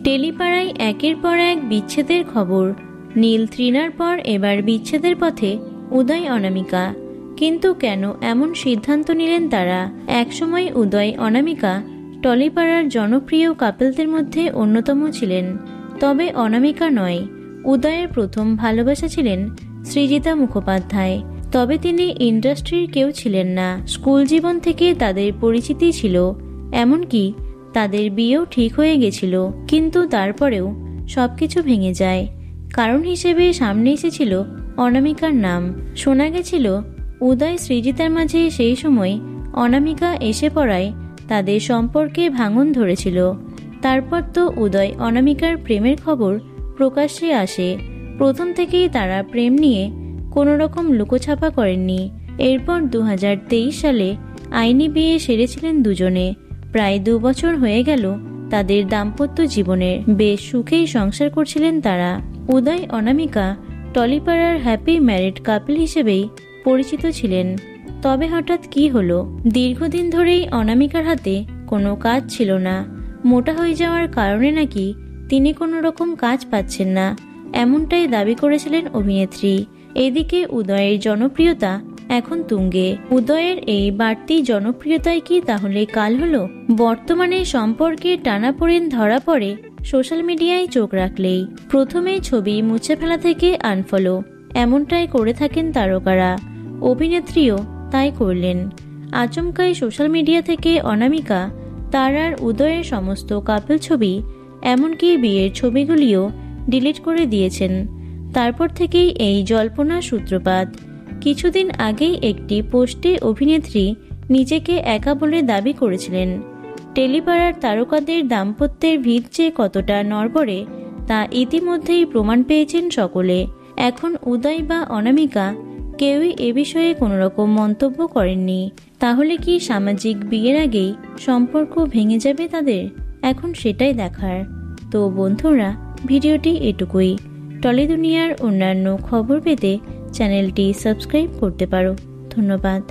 টেলিপাড়ায় একের পর এক বিচ্ছেদের খবর। নীল তৃণার পর এবার বিচ্ছেদের পথে উদয় অনামিকা। কিন্তু কেন এমন সিদ্ধান্ত নিলেন তারা? একসময় উদয় অনামিকা টলিপাড়ার জনপ্রিয় কাপলদের মধ্যে অন্যতম ছিলেন। তবে অনামিকা নয়, উদয়ের প্রথম ভালোবাসা ছিলেন সৃজিতা মুখোপাধ্যায়। তবে তিনি ইন্ডাস্ট্রির কেউ ছিলেন না। স্কুল জীবন থেকে তাদের পরিচিতি ছিল, এমনকি তাদের বিয়েও ঠিক হয়ে গেছিল। কিন্তু তারপরেও সবকিছু ভেঙে যায়। কারণ হিসেবে সামনে এসেছিল অনামিকার নাম। শোনা গেছিল উদয় সৃজিতার মাঝে সেই সময় অনামিকা এসে পড়ায় তাদের সম্পর্কে ভাঙন ধরেছিল। তারপর তো উদয় অনামিকার প্রেমের খবর প্রকাশ্যে আসে। প্রথম থেকেই তারা প্রেম নিয়ে কোনো রকম লুকোছাপা করেননি। এরপর 2023 সালে আইনি বিয়ে সেরেছিলেন দুজনে। প্রায় 2 বছর হয়ে গেল তাদের দাম্পত্য জীবনের। বেশ সুখেই সংসার করছিলেন তারা। উদয় অনামিকা টলিপাড়ার হ্যাপি ম্যারিড কাপল হিসেবেই পরিচিত ছিলেন। তবে হঠাৎ কি হলো? দীর্ঘদিন ধরেই অনামিকার হাতে কোনো কাজ ছিল না। মোটা হয়ে যাওয়ার কারণে নাকি তিনি কোনো রকম কাজ পাচ্ছেন না, এমনটাই দাবি করেছিলেন অভিনেত্রী। এদিকে উদয়ের জনপ্রিয়তা এখন তুঙ্গে। উদয়ের এই বাড়তি জনপ্রিয়তায় কি তাহলে কাল হলো? বর্তমানে সম্পর্কে টানাপোড়েন ধরা পড়ে সোশ্যাল মিডিয়ায় চোখ রাখলেই। প্রথমে ছবি মুছে ফেলা থেকে আনফলো, এমনটাই করে থাকেন তারকারা। অভিনেত্রীও তাই করলেন। আচমকাই সোশ্যাল মিডিয়া থেকে অনামিকা তার আর উদয়ের সমস্ত কাপল ছবি, এমনকি বিয়ের ছবিগুলিও ডিলিট করে দিয়েছেন। তারপর থেকেই এই জল্পনার সূত্রপাত। কিছুদিন আগেই একটি পোস্টে অভিনেত্রী নিজেকে একা বলে দাবি করেছিলেন। টেলিপাড়ার তারকাদের দাম্পত্যের ভিত যে কতটা নড়বড়ে তা ইতিমধ্যেই প্রমাণ পেয়েছেন সকলে। এখন উদয় বা অনামিকা কেউই এ বিষয়ে কোনো রকম মন্তব্য করেননি। তাহলে কি সামাজিক বিয়ের আগেই সম্পর্ক ভেঙে যাবে তাদের? এখন সেটাই দেখার। তো বন্ধুরা, ভিডিওটি এটুকুই। টলি দুনিয়ার অন্যান্য খবর পেতে চ্যানেলটি সাবস্ক্রাইব করতে পারো। ধন্যবাদ।